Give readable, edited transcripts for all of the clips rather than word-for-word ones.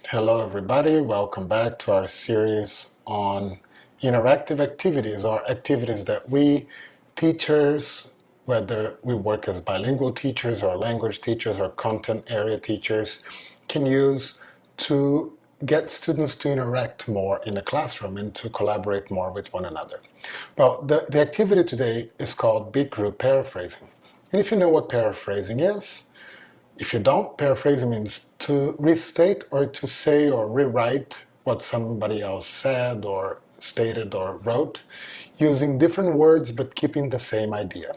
Hello everybody, welcome back to our series on interactive activities or activities that we teachers, whether we work as bilingual teachers or language teachers or content area teachers, can use to get students to interact more in the classroom and to collaborate more with one another. Well, the activity today is called Big Group Paraphrasing. And if you know what paraphrasing is, if you don't, paraphrasing means to restate or to say or rewrite what somebody else said or stated or wrote using different words but keeping the same idea.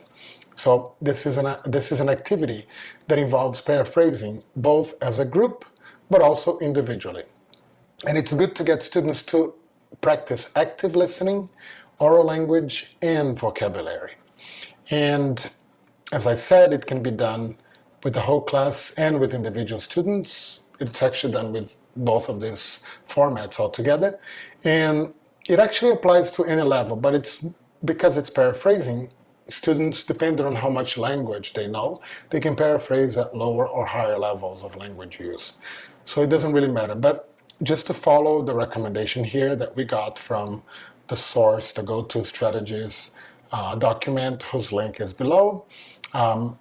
So this is an activity that involves paraphrasing both as a group but also individually. And it's good to get students to practice active listening, oral language, and vocabulary. And as I said, it can be done with the whole class and with individual students. It's actually done with both of these formats altogether. And it actually applies to any level, but it's because it's paraphrasing, students, depending on how much language they know, they can paraphrase at lower or higher levels of language use. So it doesn't really matter. But just to follow the recommendation here that we got from the source, the go-to strategies document whose link is below,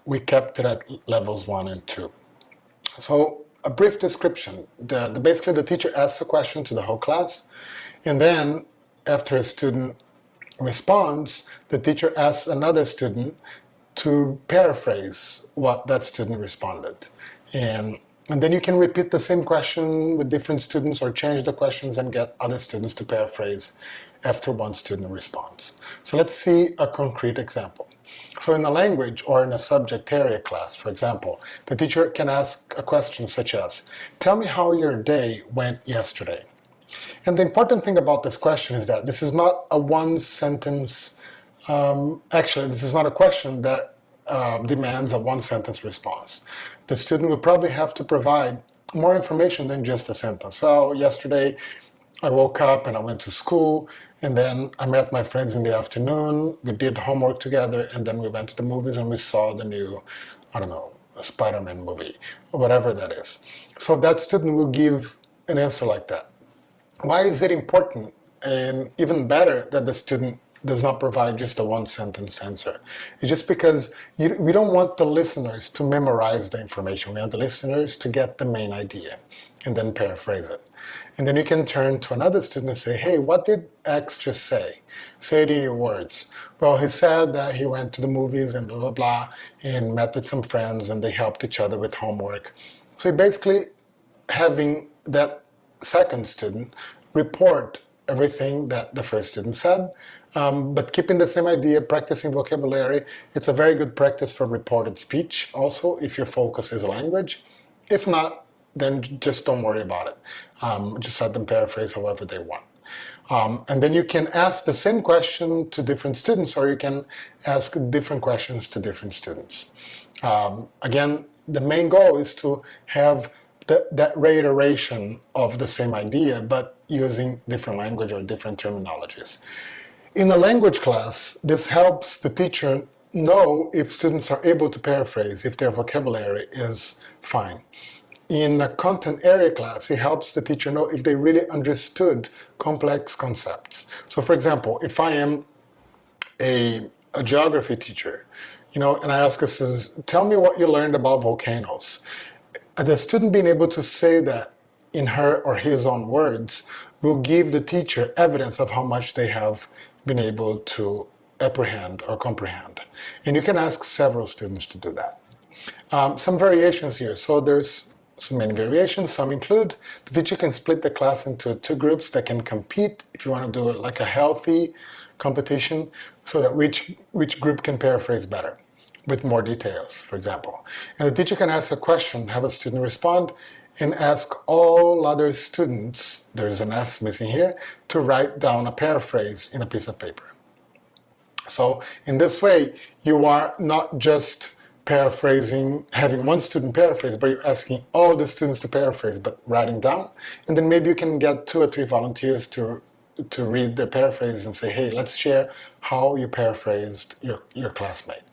we kept it at levels 1 and 2. So a brief description. Basically, the teacher asks a question to the whole class, and then after a student responds, the teacher asks another student to paraphrase what that student responded. And then you can repeat the same question with different students or change the questions and get other students to paraphrase after one student responds. So let's see a concrete example. So in a language or in a subject area class, for example, the teacher can ask a question such as, tell me how your day went yesterday. And the important thing about this question is that this is not a one sentence, actually this is not a question that demands a one sentence response. The student will probably have to provide more information than just a sentence. Well, yesterday I woke up and I went to school, and then I met my friends in the afternoon, we did homework together, and then we went to the movies and we saw the new, I don't know, Spider-Man movie, or whatever that is. So that student will give an answer like that. Why is it important, and even better, that the student does not provide just a one-sentence answer? It's just because we don't want the listeners to memorize the information. We want the listeners to get the main idea and then paraphrase it. And then you can turn to another student and say, hey, what did X just say? Say it in your words. Well, he said that he went to the movies and blah, blah, blah, and met with some friends and they helped each other with homework. So basically having that second student report everything that the first student said, but keeping the same idea, practicing vocabulary. It's a very good practice for reported speech also, if your focus is language. If not, then just don't worry about it. Just let them paraphrase however they want. And then you can ask the same question to different students, or you can ask different questions to different students. Again, the main goal is to have that reiteration of the same idea, but using different language or different terminologies. In a language class, this helps the teacher know if students are able to paraphrase, if their vocabulary is fine. In a content area class, it helps the teacher know if they really understood complex concepts. So for example, if I am a geography teacher, and I ask a student, tell me what you learned about volcanoes. The student being able to say that in her or his own words will give the teacher evidence of how much they have been able to apprehend or comprehend. And you can ask several students to do that. Some variations here. So there's so many variations. Some include the teacher can split the class into two groups that can compete if you want to do it like a healthy competition, so that which group can paraphrase better with more details, for example. And the teacher can ask a question, have a student respond, and ask all other students, there's an S missing here, to write down a paraphrase in a piece of paper. So in this way, you are not just paraphrasing, having one student paraphrase, but you're asking all the students to paraphrase, but writing down. And then maybe you can get 2 or 3 volunteers to read their paraphrase and say, hey, let's share how you paraphrased your classmate.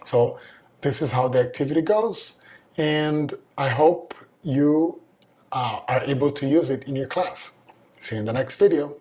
So this is how the activity goes, and I hope you are able to use it in your class. See you in the next video.